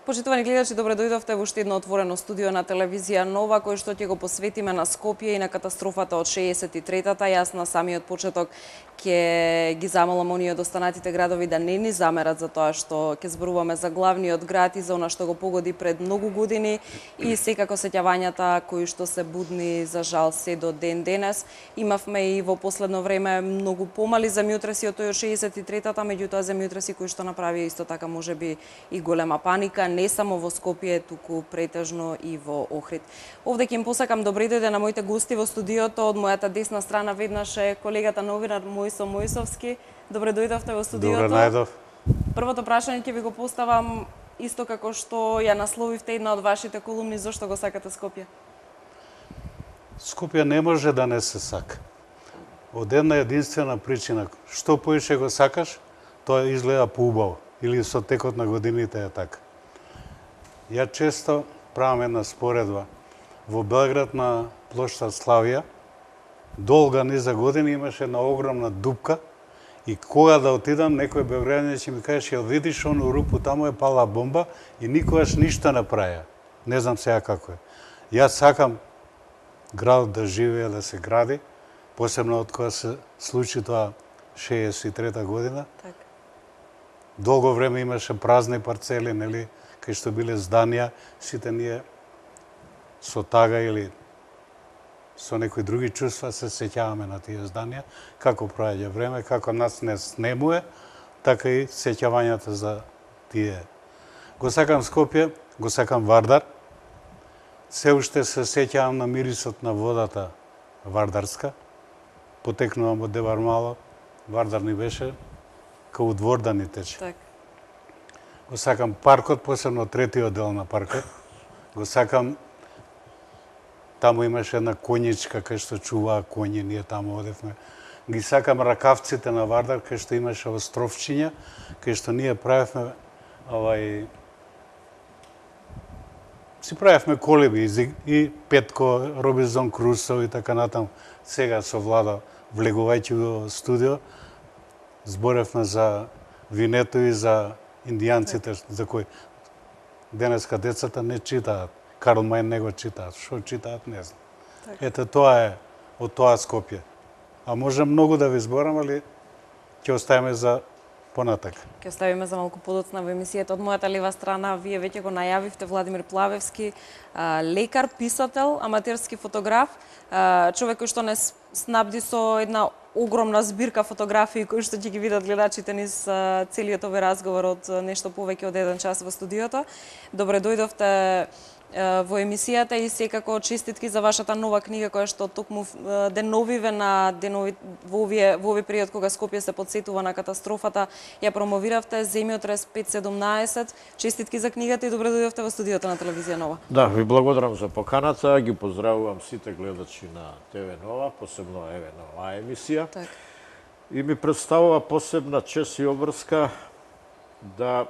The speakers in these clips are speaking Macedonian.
Почитувани гледачи, добре дојдовте во уште едно отворено студио на телевизија Нова, кој што ќе го посветиме на Скопје и на катастрофата од 63-та. Јас на самиот почеток ќе ги замолам оние од останатите градови да не ни замерат за тоа што ќе зборуваме за главниот град и за она што го погоди пред многу години и секако сеќавањата кои што се будни за жал се до ден денес. Имавме и во последно време многу помали земјотреси од тој од 63-та, меѓутоа земјотреси кои што направија исто така можеби и голема паника, не само во Скопје, туку претежно и во Охрид. Овде ќе им посакам добре дојде на моите гости во студиото. Од мојата десна страна веднаш е колегата новинар Мојсо Мојсовски. Добре дојдовте во студиото. Добре најдов. Првото прашање ќе ви го поставам исто како што ја насловивте една од вашите колумни, зошто го сакате Скопје? Скопје не може да не се сака. Од една единствена причина, што поише го сакаш, тоа изгледа поубаво или со текот на годините е така. Ја често правам една споредба. Во Белград на плошта Славија, долга низа години имаше една огромна дупка и кога да отидам, некој белградјанин ќе ми каже, ја видиш ону рупу, таму е пала бомба и никогаш ништо не праја. Не знам сега како е. Јас сакам градот да живее, да се гради, посебно од кога се случи тоа 63-та година. Така. Долго време имаше празни парцели, нели, кај што биле зданија, сите ние со тага или со некои други чувства се сеќаваме на тие зданија, како проаѓа време, како нас не снемуе, така и сеќавањата за тие. Го сакам Скопје, го сакам Вардар. Се уште се сеќавам на мирисот на водата вардарска. Потекнувам од Девармало, Вардар ни беше као двор да ни тече. Так. Го сакам паркот, посебно третиот дел на паркот. Го сакам, таму имаше една конјичка кај што чуваа коњи, ние таму одевме. Ги сакам ракавците на Вардар, кај што имаше островчиња, кај што ние правевме си правевме колеби и Петко, Робинзон Крусо и така натаму. Сега со Влада, влегувајќи во студио, зборевме за винето и за индијанците, за кои денеска децата не читаат. Карл Мајн не го читаат. Што читаат, не знам. Ете, тоа е од тоа Скопје. А може многу да ви зборам, али ќе оставиме за понатак. Ќе оставиме за малку подоцна во емисијата. Од мојата лева страна, вие веќе го најавивте, Владимир Плавевски, лекар, писател, аматерски фотограф, човек кој што не снабди со една огромна збирка фотографии кои што ќе ги видат гледачите низ целиот овој разговор од нешто повеќе од 1 час во студиото. Добре дојдовте во емисијата и секако честитки за вашата нова книга која што токму деновиве во овој период кога Скопје се подсетува на катастрофата ја промовиравте Земјотрес 517. Честитки за книгата и добре дојдовте во студиото на телевизија Нова. Да, ви благодарам за поканата, ги поздравувам сите гледачи на ТВ Нова, посебно еве на оваа емисија. Так. И ми представува посебна чест и обврска да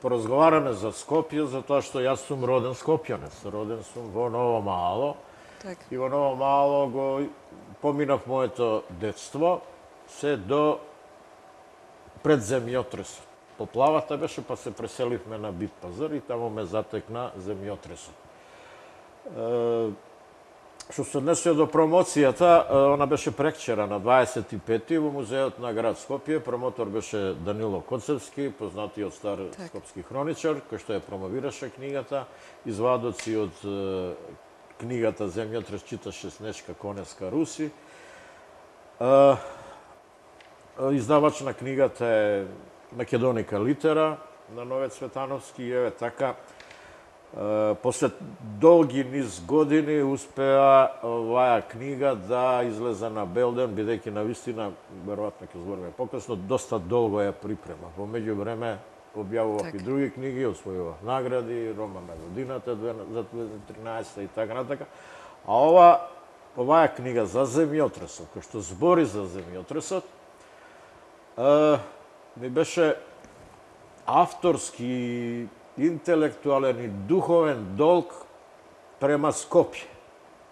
поразговараме за Скопје, затоа што јас сум роден скопјанец. Роден сум во Ново Мало. Так. И во Ново Мало го поминав моето детство се до пред земјотресот. Поплавата беше, па се преселивме на Бит Пазар и таму ме затекна земјотресот. Што се однесува до промоцијата, она беше прекчера на 25-ти во музеот на град Скопје. Промотор беше Данило Коцевски, познатиот стар скопски хроничар, кој што ја промовираше книгата. Извадоци од книгата Земјотрес читаше Снежка Конеска Руси. Издавач на книгата е Македоника Литера на Нове Цветановски. Еве така, после долги низ години успеа оваа книга да излезе на Белден, бидејќи на вистина, веројатно ќе збориме покасно, доста долго ја припрема. Во меѓувреме објавував и други книги, освојував награди, роман на годината за 2013 и така натака. А оваа книга за земјотресот, кој што збори за земјотресот, ми беше авторски, интелектуален и духовен долг према Скопје.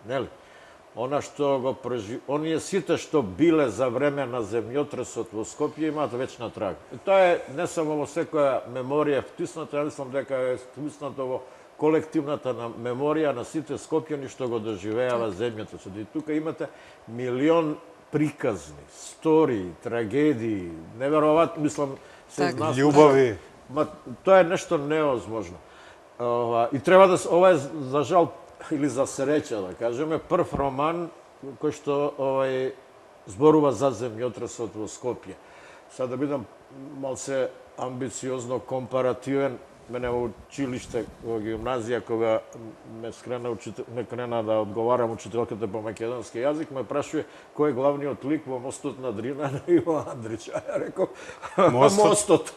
Нели? оние сите што биле за време на земјотресот во Скопје имаат вечна трага. И тоа е не само во секоја меморија втиснато, ја мислам дека е втиснато во колективната меморија на сите скопјани што го доживеава земјотресот. И тука имате милион приказни, стории, трагедии, неверојатно, мислам, се знае. Љубови. Ма тоа е нешто невозможно. И треба да ова е за жал или за среќа, да кажеме, прв роман кој што зборува за земјотресот во Скопје. Сега да бидам малце амбициозно компаративен, мене во училиште, во гимназија, кога ме крена да одговарам учителката по македонски јазик, ме прашува кој е главниот лик во Мостот на Дрина на Иво Андрич. А ја реков, Мостот.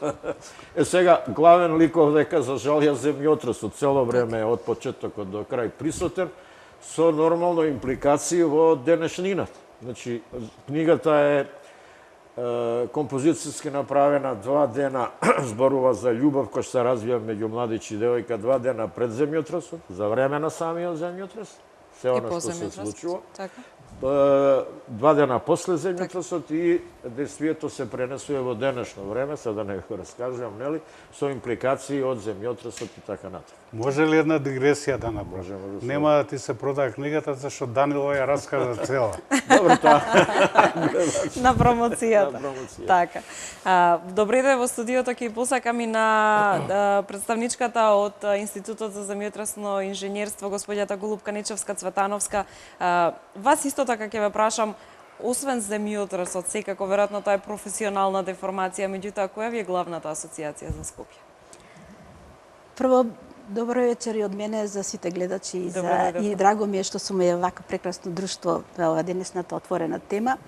Сега, главен ликов дека за жал ја земјотресот цело време од почетокот до крај присутен, со нормално импликации во денешнината. Значи, книгата е композицијски направена 2 дена, зборува за љубов која се развија меѓу младич и девојка 2 дена пред земјотресот, за време на самиот земјотрес, се она што се случува. 2 дена после земјотресот и действието се пренесува во денешно време, сега да не го раскажувам, нели, со импликации од земјотресот и така натаму. Може ли една дигресија да направи? Нема да ти се продаа книгата, зашто Данило ја раскажа цела. Добро, тоа. На промоцијата. Така. Добре во студиото ќе посакам и на представничката од Институтот за земјотресно инженерство, господјата Голубка Нечевска-Цветановска. Вас исто така ќе ве прашам, освен земјотресот, секако веројатно тоа е професионална деформација, меѓутоа која ви е главната асоциација за Скопје? Прво, добро вечер и од мене за сите гледачи и драго ми е што сум е вака прекрасно друштво во денесната отворена тема.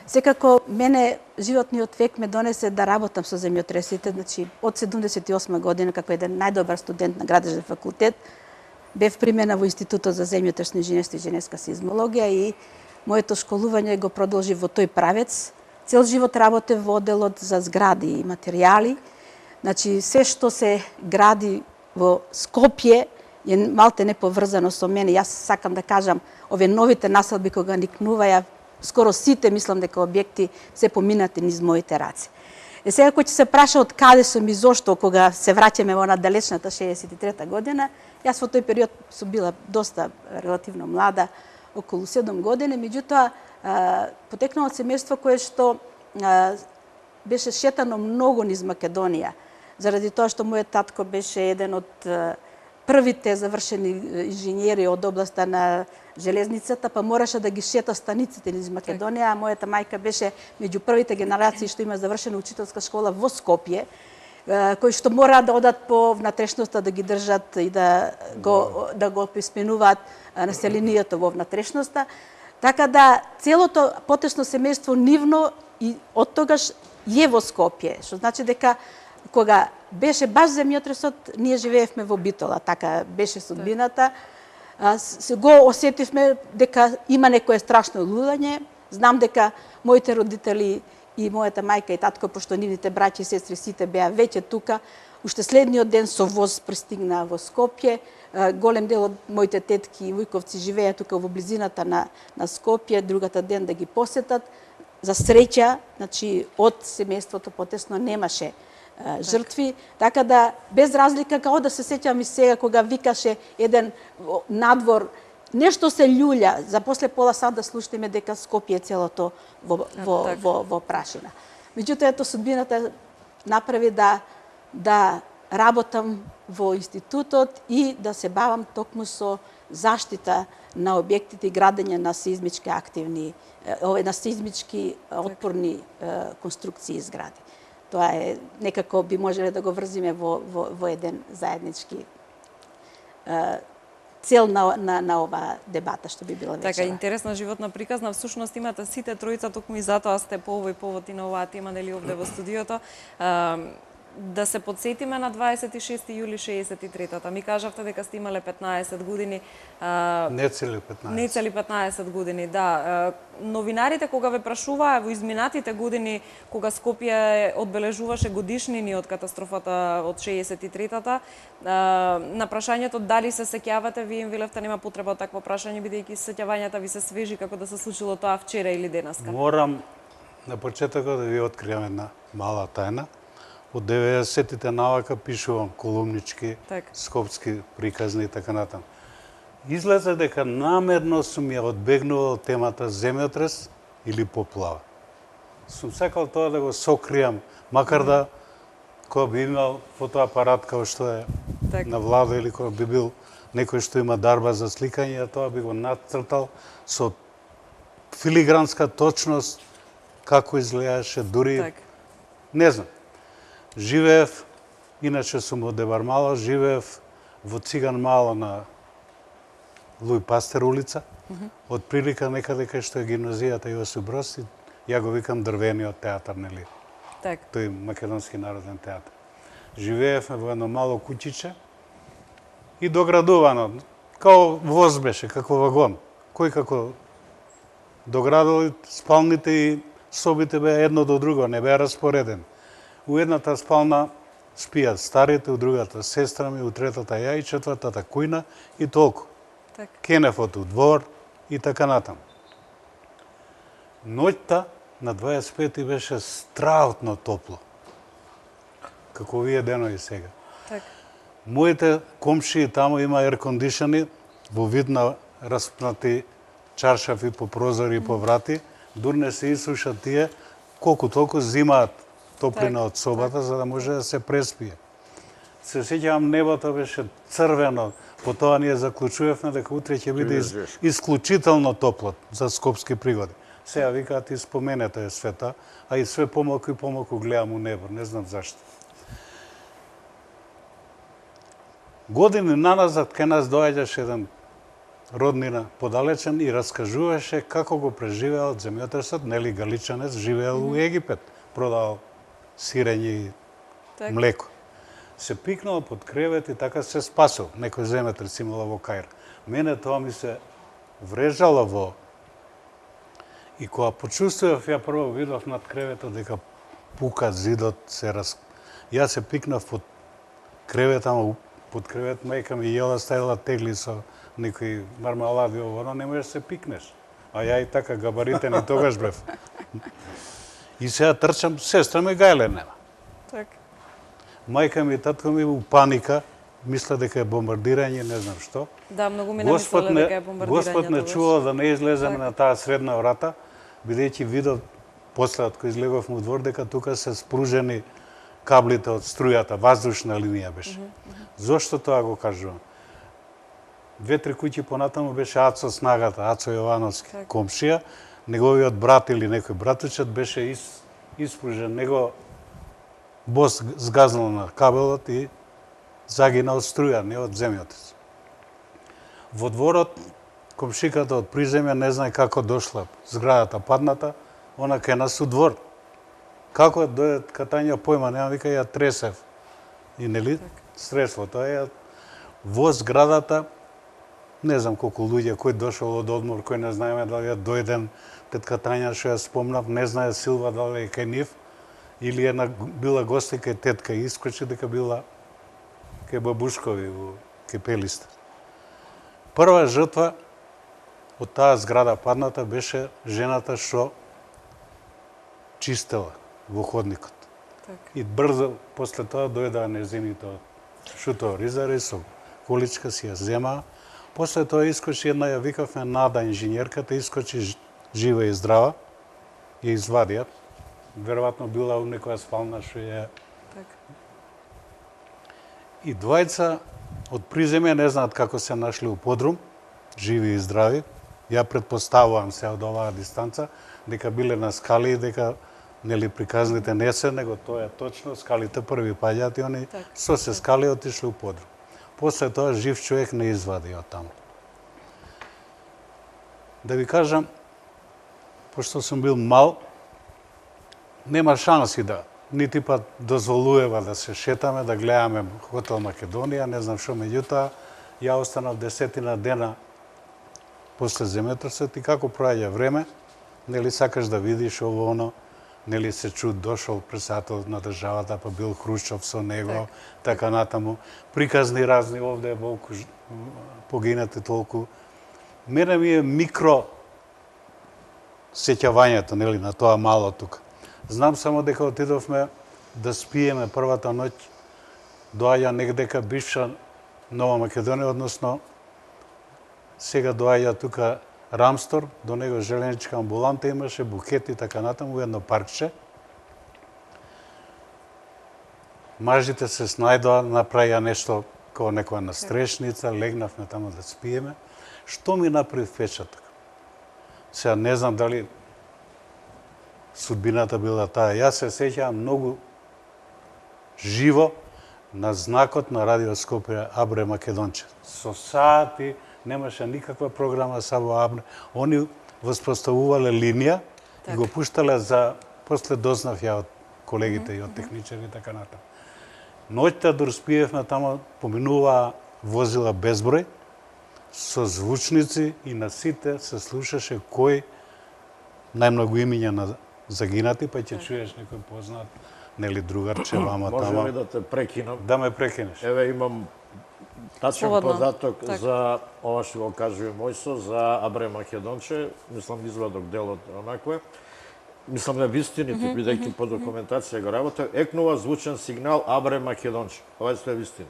Секако мене животниот век ме донесе да работам со земјотресите, значи од 78 година како еден најдобар студент на градежен факултет бев примена во Институтот за земјотресно инженерство и инженерска сеизмологија и моето школување го продолжи во тој правец. Цел живот работев во одделот за згради и материјали. Значи, се што се гради во Скопје е малте неповрзано со мене. Јас сакам да кажам, овие новите населби кога никнуваја, скоро сите мислам дека објекти се поминати низ моите раце. Е сега кој ќе се праша од каде сум и зошто кога се враќаме во надалечната 63-та година, јас во тој период сум била доста релативно млада, околу 7 години, меѓутоа потекнала од семејство кое што беше шетано многу низ Македонија, заради тоа што мојот татко беше еден од првите завршени инженери од областа на железницата, па мораше да ги шета станиците низ Македонија, а мојата мајка беше меѓу првите генерации што има завршена учителска школа во Скопје, кои што мора да одат по внатрешноста да ги држат и да го писменуваат населението во внатрешноста. Така да целото потесно семејство нивно и од тогаш е во Скопје, што значи дека кога беше баш земјотресот, ние живеевме во Битола, така беше судбината. Се го осетивме дека има некое страшно луѓе. Знам дека моите родители и мојата мајка и татко, пошто нивните браќа и сестри сите беа веќе тука, уште следниот ден со воз пристигна во Скопје. Голем дел од моите тетки и вујковци живеат тука во близината на Скопје, другата ден да ги посетат. За среќа, значи од семејството потесно немаше жртви, така да без разлика, као да се сеќам и сега кога викаше еден надвор, нешто се љулја, за после пола сат да слушнеме дека Скопје е целото во прашина. Меѓутоа, ето судбината направи да работам во институтот и да се бавам токму со заштита на објектите и градење на сеизмички активни, на сеизмички отпорни конструкции и згради. Тоа е некако би можеле да го врзиме во еден заеднички цел на ова дебата што би била вечера. Така, интересна животна приказна. Всушност имате сите тројца, токму и затоа сте по овој повод и на оваа тема, нели, овде во студиото. да се подсетиме на 26 јули 63-тата. Ми кажавте дека сте имале 15 години. Не цели 15. Не цели 15 години, да. Новинарите кога ве прашуваа во изминатите години, кога Скопје одбележуваше годишнини од катастрофата од 63-тата, на прашањето дали се сеќавате, вие им велевте нема потреба од такво прашање, бидејќи сеќавањата ви се свежи како да се случило тоа вчера или денеска. Морам на почетокот да ви откријам една мала тајна. Од 90-тите навака пишувам колумнички, скопски приказни и така натаму. Излезе дека намерно сум ја одбегнувал темата земјотрес или поплава. Сум сакал тоа да го сокријам, макар да кој би имал фотоапарат како што е на Владо или кој би бил некој што има дарба за сликање, тоа би го нацртал со филигранска точност како изгледаше, дури не знам. Живеев, иначе сум од Дебармало, живеев во Циган Мало на Луј Пастер улица, од прилика некаде кај што е гимназијата Јосип Брос, ја го викам дрвениот театар, нели? Тој Македонски народен театар. Живеевме во едно мало куќиче и доградувано, као воз беше, како вагон. Кој како доградил, спалните и собите беа едно до друго, не беа распоредени. У едната спална спијат старите, у другата сестра ми, у третата ја и четвртата кујна и толку. Кенефот у двор и така натаму. Ноќта на 25 беше страхотно топло. Како вие денови сега. Моите комшии таму има еркондишани во вид на распнати чаршафи по прозори и по врати. Дурне се исушат тие, колку толку зимаат топлина од собата, за да може да се преспие. Се сеќавам, небото беше црвено, по тоа ние заклучувавме дека утре ќе биде исклучително топло за скопски пригоди. Сега викаат и споменето е света, а и све помалку и помалку гледам у небо, не знам зашто. Години наназад кај нас доаѓаше еден роднина подалечен и раскажуваше како го преживеал земјотресот, нели галичанец, живеел у Египет, продавал сирење и млеко. Се пикнал под кревет и така се спасил. Некој земјотрес имала во Каир. Мене тоа ми се врежало во... И кога почувствував, ја прво видов над креветот дека пука зидот, Јас се пикнав под кревет, ама под кревет мајка ми јела ставила тегли со некои мармалади ово, не можеш се пикнеш. А ја и така габаритен и тогаш брев. И сега трчам, сестра ми гајле нема. Мајка ми и татко ми у паника, мисля дека е бомбардирање, не знам што. Да, многу ми не мислеле дека е бомбардирање. Господ не чувал да не излеземе на таа средна врата, бидејќи видов после од кој излеговме у двор дека тука се спружени каблите од струјата, воздушна линија беше. Зошто тоа го кажувам? 2-3 куќи понатаму беше Ацо Снагата, Ацо Јовановски, комшија, неговиот брат или некој братучет беше испружен, него бос сгазнал на кабелот и загинал струја, не од земјотрес. Во дворот, комшиката од приземја не знае како дошла, зградата падната, она кај нас у двор. Како дојде катања појма, нема, вика, ја тресев. И нели, стресло, тоа ја во зградата, не знам колку луѓе, кој дошол од одмор, кој не знаеме дали ја дојден, тетка Тања што ја спомнав, не знае Силва дали е кај нив, или една била гости кај тетка и искочи дека била кај бабушкови во Кепелиста. Прва жртва од таа зграда падната беше жената што чистела во ходникот. И брзо после тоа дојдаа незините од Шуто Ризари со количка си ја земаа. После тоа искочи една, ја викавме Нада инженерката, искочи жива и здрава, ја извадиат. Веројатно била у некоја спална што ја... И двајца од приземја не знаат како се нашли у подрум, живи и здрави. Ја предпоставувам се од оваа дистанца, дека биле на скали и дека нели приказните не се, него тоа е точно, скалите први паѓаат и они со се скали отишли у подрум. После тоа жив човек не извади од таму. Да ви кажам, пошто сум бил мал, нема шанси да нити пат дозволува да се шетаме, да гледаме Хотел Македонија, не знам што, меѓутоа ја останав 10 дена после земјотресот и како проаѓа време, нели сакаш да видиш ово оно, нели се чуд дошол председател на државата, па бил Хрушчов со него, така натаму, приказни разни овде волку погинати толку. Мене ми е микро сеќавањето, нели, на тоа мало тука. Знам само дека отидовме да спиеме првата ноќ, доаѓа негдека бивша Нова Македонија, односно сега доаѓа тука Рамстор, до него желеничка амбуланта имаше, букети, така натаму, едно паркче. Мажите се снајдоа, направија нешто како некоја настрешница, легнавме таму да спиеме. Што ми направи впечаток? Сега не знам дали судбината била таа. Јас се сеќавам многу живо на знакот на Радио Скопје Абре Македонче. Со сати, немаше никаква програма са во Абре. Они воспоставувале линија и го пуштале за... После дознав ја од колегите и од техничари и така натаму. Ноќта дур спиевме тамо, поминуваа возила безброј, со звучници и на сите се слушаше кој најмногу имиња на загинати, па ќе чуеш некој познат, нели другарче, вама тамо. Може ли да те прекинам? Да ме прекинеш. Еве имам тачен Слободно. податок Так. за ова што го кажува Мојсо, за Абре Македонче, мислам извадок дел од онакво. Мислам на вистините, бидејќи по документација го работа, екнува звучен сигнал Абре Македонче. Ова е све вистина.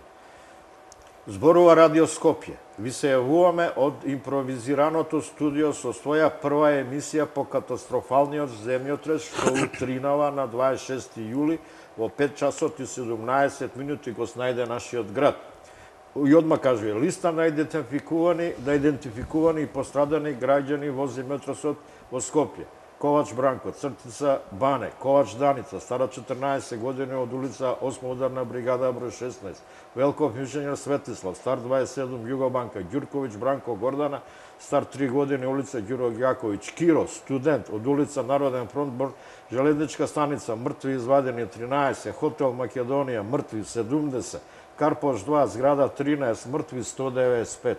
Зборува Радио Скопје. Ви се јавуваме од импровизираното студио со своја прва емисија по катастрофалниот земјотрес што утринава на 26 јули во 5 часот и 17 минути го снајде нашиот град. И одма кажува, листа на идентификувани и пострадани граѓани во земјотресот во Скопје. Ковач Бранко, Цртица Бане, Ковач Даница, стара 14 години од улица 8 ударна бригада број 16, Велков инженер Светислав, стар 27 Југобанка, Ѓурковиќ Бранко Гордана, стар 3 години улица Ѓуро Ѓаковиќ, Киро, студент од улица Народен фронт бор, Железничка станица, мртви извадени 13, Хотел Македонија, мртви 70, Карпош 2, зграда 13, мртви 195.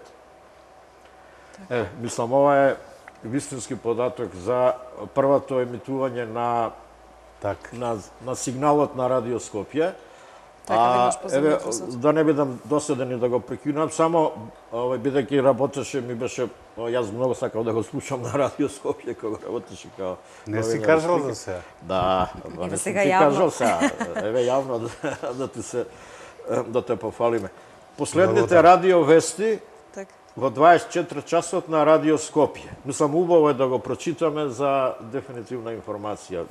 Мислам, ова е вистински податок за првото емитување на сигналот на Радио Скопје. Еве, да не бидам доседен и да го прекинам, само бидејќи работеше, ми беше, јас многу сакав да го слушам на Радио Скопје кога работеше као... Не си кажал за сега? Да, не си ти кажал сега. Еве, јавно да те пофалиме. Последните радио вести во 24 часот на Радио Скопје. Мислам, убаво е да го прочитаме за дефинитивна информација.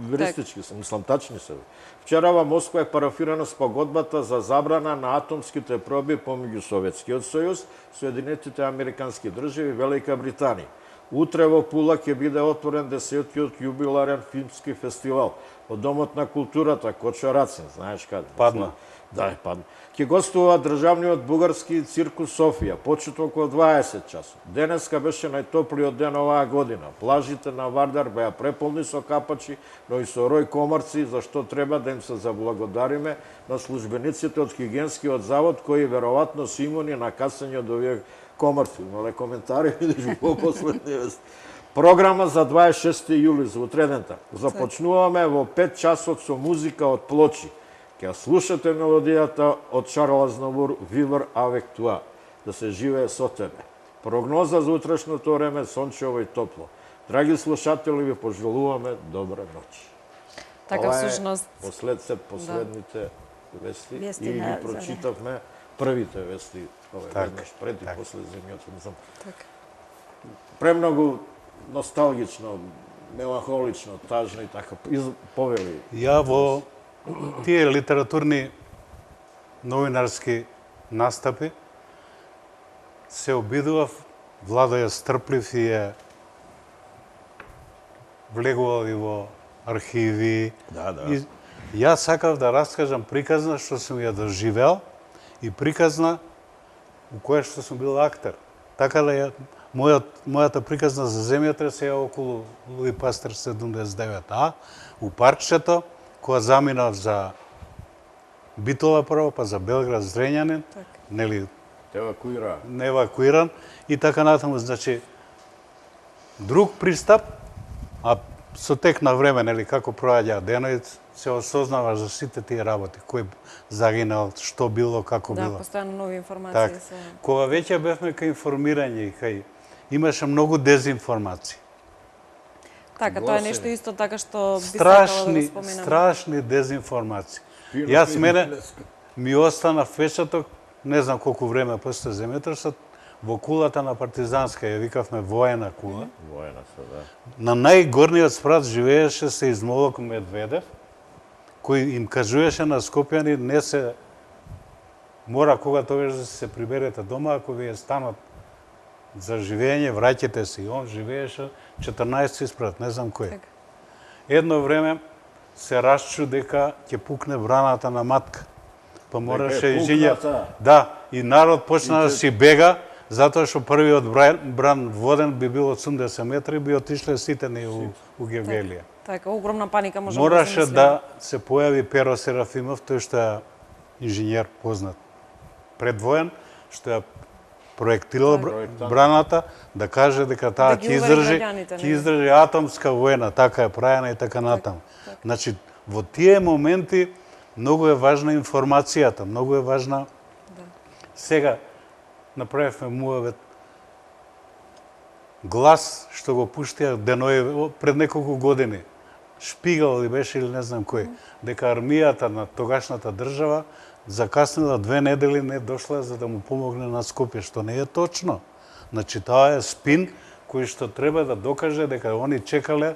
Веристички се, мислам, тачни се. Вчера во Москва е парафирана спогодбата за забрана на атомските проби помеѓу Советскиот сојуз, Соединетите американски држави и Велика Британија. Утре во Пула ќе биде отворен 10-тиот јубиларен филмски фестивал од Домот на културата Кочо Рацин, знаеш каде? Падна. Да, падна. Ќе гостува државниот бугарски циркус Софија, почетно околу 20 часот. Денеска беше најтоплиот ден оваа година. Плажите на Вардар беа преполни со капачи, но и со рој комарци, за што треба да им се заблагодариме на службениците од хигиенскиот завод, кои веројатно се имуни на касање од овие комарци. Мале коментари, видиш во последни вести. Програма за 26 јули, за утредента. Започнуваме во 5 часот со музика од Плочи. Ќе слушате мелодијата од Шарл Азнавур «Вивер авек туа», да се живее со тебе. Прогноза за утрешното време сончево и топло. Драги слушатели, ви пожелуваме добра ноќ. Така всушност последните вести и ги прочитавме првите вести веднаш пред и после земјотресот. Премногу носталгично, меланхолично, тажно и така повели. Ја во тие литературни новинарски настапи се обидував, Владо е стрплив и е влегувал и во архиви. И јас сакав да раскажам приказна што сум ја доживеал и приказна у која што сум бил актер. Така да мојата приказна за земјотрес е околу Луи Пастер 79А, у паркчето, кога заминав за Битола прво, па за Белград, Зрењанин, нели, Евакуира. евакуиран и така натаму, значи друг пристап, а со тек на време, нели, како проаѓа денови, се осознава за сите тие работи, кој загинал, што било, како Да, било. постојано нови информации Так, се. кога веќе бевме кај информирање и кај имаше многу дезинформации. Така, тоа е нешто исто така што би сакала да го споменам. Страшни дезинформации. Јас мене ми остана впечаток, не знам колку време после земјотресот, во кулата на Партизанска, ја викавме воена кула. Воена се, да. На најгорниот спрат живееше се Измолок Медведев, кој им кажуваше на скопјани, не се мора кога тогаш да се приберете дома, ако ви е станот за живење, враќате се. И он живееше 14 спрат, не знам кој. Едно време се расчу дека ќе пукне браната на Матка. Па мораше и жиња. Да, и народ почна да си бега, затоа што првиот бран воден би бил 80 метри, би отишле сите ни у Гевгелија. Така, огромна паника може Мораше да се појави Перо Серафимов, тој што е инженер познат предвоен, што ја проектирал браната, да каже дека таа ќе издржи атомска војна, така е прајана и така натаму. Значи, во тие моменти многу е важна информацијата, многу е важна. Сега направивме муавет глас што го пуштија денови пред неколку години. Шпигал ли беше или не знам кој, дека армијата на тогашната држава закаснила 2 недели, не дошла за да му помогне на Скопје, што не е точно. Значи, тоа е спин кој што треба да докаже дека они чекале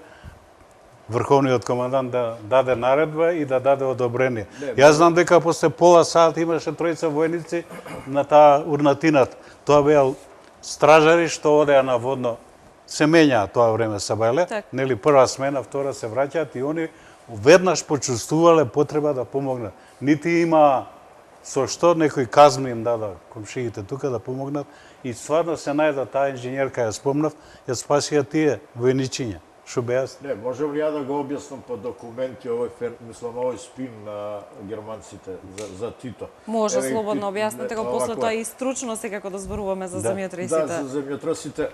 Врховниот командант да даде наредба и да даде одобрение. Јас знам дека после пола сат имаше 3 војници на таа урнатината. Тоа беа стражари што одеа на водно. Се менјаа тоа време Сабајле, нели прва смена, втора се враќаат и они веднаш почувствувале потреба да помогнат. Нити има со што некој казми им дада комшиите тука да помогнат и стварно се најда таа инженерка, ја спомнав, ја спасија тие војничиња. Што беа? Не, можам ли ја да го објаснам по документи овој спин на германците за Тито? Може, слободно објаснете го, после тоа и стручно секако да зборуваме за земјотресите. Да, за земјотресите.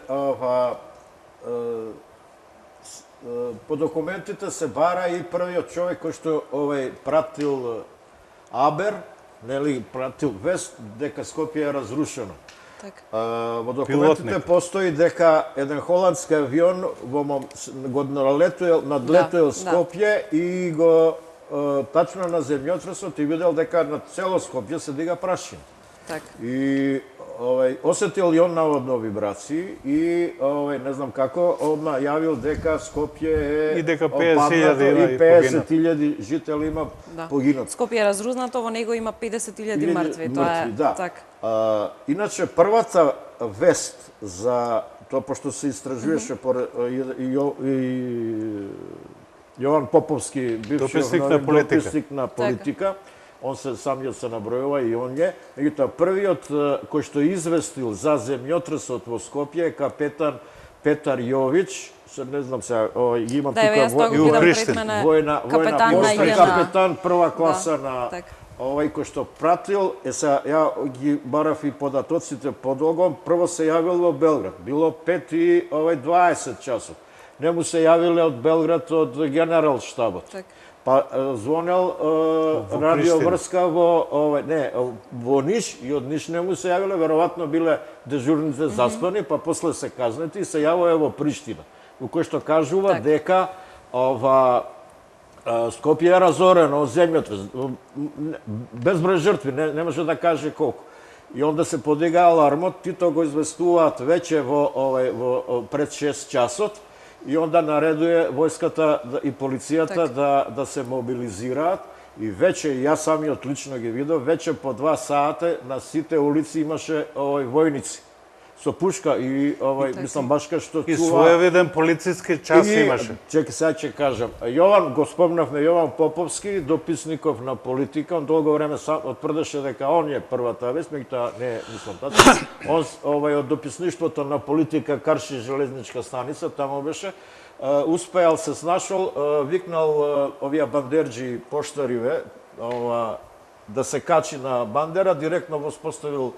По документите се бара и првиот човек кој што пратил Абер, нели, пратил вест дека Скопје е разрушено. Во документите постои дека еден холандски авион го надлетуел Скопје и го тачно на земјотресот и видел дека на цело Скопје се дига прашина. И осетил и он наводно вибрации и не знам како, одма јавил дека Скопје е и дека 50.000 жители има погинат. Скопје е разрузнато, во него има 50.000 мртви, тоа е така. Иначе првата вест за тоа, пошто се истражуваше Јован Поповски, бивши дописник на политика, он самиот се набројува и он е. Меѓутоа, првиот кој што известил за земјотресот во Скопје е капетан Петар Јович, не знам сега, ги имам тука војна капетан прва класа на кој што пратил, сега ја ги барав и податоците подолго, прво се јавил во Белград, било 5:20 часот. Не му се јавиле од Белград од генерал штабот. Па звонел радиоврска во Ниш и од Ниш не му се јавиле, веројатно биле дежурните заспани, па после се казнети и се јавува во Приштина, во кој што кажува дека Скопје е разорено од земјотрес, безброј жртви, не може да каже колку. И онда се подига алармот, Тито го известуваат веќе пред 6 часот, и онда наредуе војската и полицијата да се мобилизираат и веќе, јас самиот лично ги видов, веќе по 2 сата на сите улици имаше војници со пушка и мислам баш кај што чува. И своевиден полициски час имаше. Чекај, сега ќе кажам. Јован, го спомнавме, Јован Поповски, дописников на политика, он долго време тврдеше дека он е првата вест, меѓутоа не мислам тато. Он од дописништвото на политика Карши железничка станица, таму беше, успеал, се снашол, викнал овие бандерџи поштариве да се качи на бандера, директно воспоставил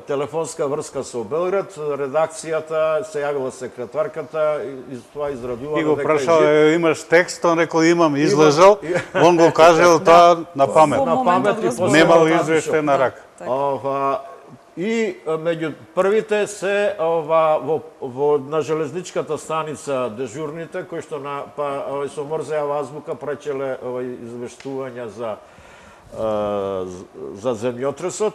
телефонска врска со Белград, редакцијата, се јавила секретарката и тоа израдувала. И го прашал, имаш текст, он рекол имам, излежал, он го кажел тоа на памет. На памет и после немал извештај на рак. И меѓу првите се на железничката станица дежурните кои што со Морзејава азбука прачеле извештувања за земјотресот.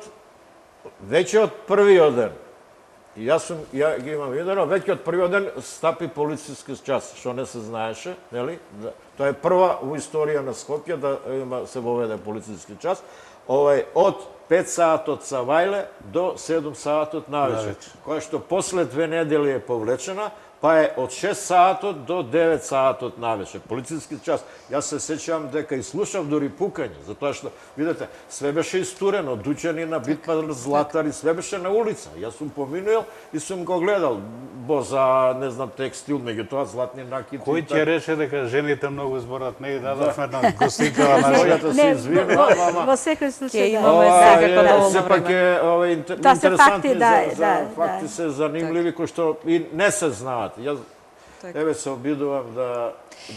Веќе од првиот ден, ја ги имам видено, веќе од првиот ден стапи полициски час, што не се знаеше, нели? Тоа е прва во историја на Скопје да се воведе полициски час. Од 5 саатот Савајле до 7 саатот навечер, која што после 2 недели е повлечена, па е од 6 саатот до 9 саатот навечер, полициски час. Јас се сеќавам дека и слушав дори пукање, затоа што, видете, све беше истурено, Дучанина, Битмар, Златари, све беше на улица. Јас сум поминувал и сум го гледал, за, не знам, текстил, меѓутоа златни накити. Кој ќе реше дека жените многу зборат, не и дадовме на гостинкава наша. Ја се извинувам, во секој случај имаме секако доволно сепак време. е интересантни факти се занимливи кои што и не се знаат. Јас еве се обидувам да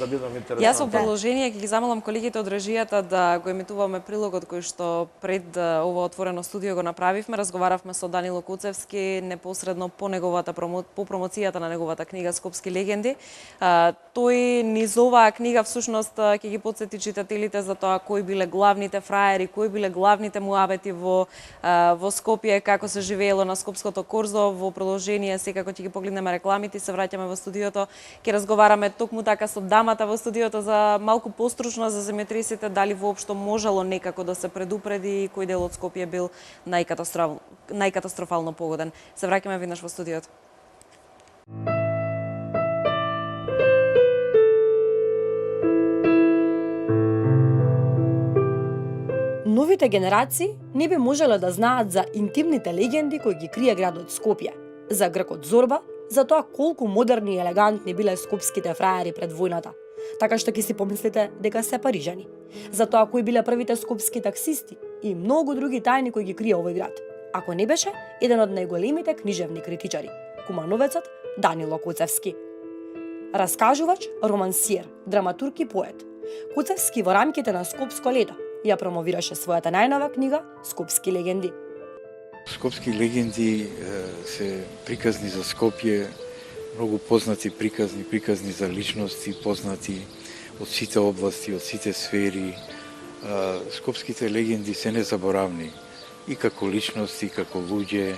бидам интересантен. Јас во продолжение ќе ги замолам колегите од режијата да го емитуваме прилогот кој што пред ово отворено студио го направивме. Разговаравме со Данило Куцевски непосредно по промоцијата на неговата книга Скопски легенди. Тој низ оваа книга всушност ќе ги потсети читателите за тоа кои биле главните фраери, кои биле главните муабети во Скопје, како се живеело на скопското корзо. Во продолжение секако ќе ги погледнеме рекламите и се враќаме во студиото. Ќе разговараме токму така со дамата во студиото за малку постручно за земјотресите, дали воопшто можело некако да се предупреди и кој дел од Скопје бил најкатастрофално погоден. Се враќаме веднаш во студиото. Новите генерации не би можеле да знаат за интимните легенди кои ги крие градот Скопје, за гркот Зорба, за тоа колку модерни и елегантни биле скопските фраери пред војната, така што ќе си помислите дека се парижани. За тоа кои биле првите скопски таксисти и многу други тајни кои ги крие овој град. Ако не беше еден од најголемите книжевни критичари, кумановецот Данило Куцевски. Раскажувач, романсиер, драматург и поет. Куцевски во рамките на Скопско лето ја промовираше својата најнова книга Скопски легенди. Скопски легенди се приказни за Скопје, многу познати приказни за личности, познати од сите области, од сите сфери. Скопските легенди се незаборавни и како личности, и како луѓе.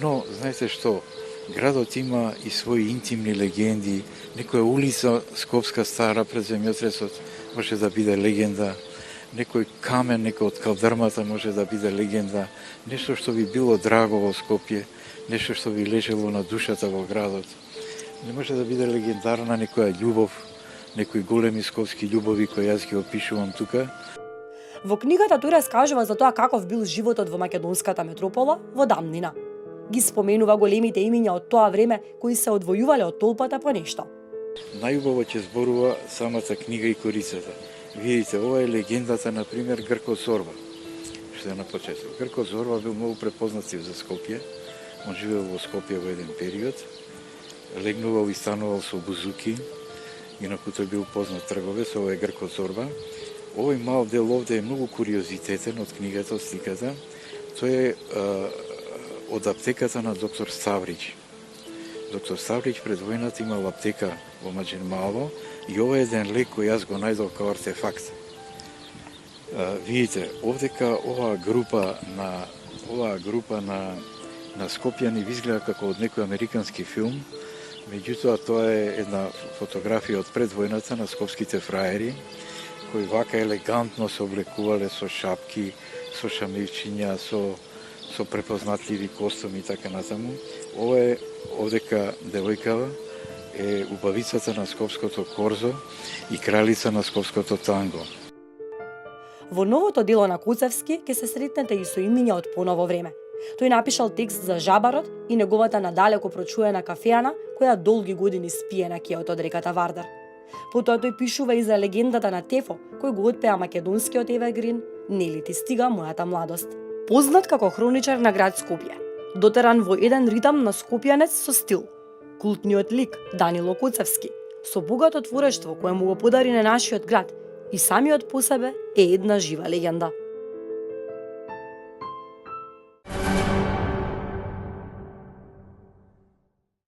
Но, знаете што, градот има и своји интимни легенди. Некоја улица Скопска стара пред земјотресот може да биде легенда. Некој камен, некој од калдрмата може да биде легенда, нешто што би било драго во Скопје, нешто што би лежело на душата во градот. Не може да биде легендарна некоја љубов, некои големи скопски љубови кои јас ги опишувам тука. Во книгата тој раскажува за тоа каков бил животот во македонската метропола во давнина. Ги споменува големите имиња од тоа време кои се одвојувале од толпата по нешто. Најубаво ќе зборува самата книга и корицата. Видите, ова е легендата, например, Грко Зорба, што е на почеток. Грко Зорба бил многу препознатлив за Скопје. Он живеел во Скопје во еден период, легнувал и станувал со бузуки, инаку тој бил познат трговец, ова е Грко Зорба. Овој мал дел овде е многу куриозитетен од книгата, од сликата. Тој е од аптеката на доктор Ставрич. Доктор Ставрич пред војната имал аптека во Маџин Мало и ова е еден лек кој јас го најдов као артефакт. Видите, овдека оваа група на скопјани изгледа како од некој американски филм, меѓутоа тоа е една фотографија од пред војната на скопските фраери, кои вака елегантно се облекувале со шапки, со шамивчиња, со препознатливи костуми и така натаму. Ова е овдека девојкава, е убавицата на скопското корзо и кралица на скопското танго. Во новото дело на Куцевски ќе се сретнете и со имиња од поново време. Тој напишал текст за жабарот и неговата надалеко прочуена кафеана, која долги години спие на кеот од реката Вардар. Потоа тој пишува и за легендата на Тефо, кој го отпеа македонскиот Евегрин "Нели ти стига мојата младост". Познат како хроничар на град Скопје, дотеран во еден ритам на скопјанец со стил. Култниот лик Данило Коцевски, со богато творештво кое му го подари на нашиот град и самиот по себе е една жива легенда.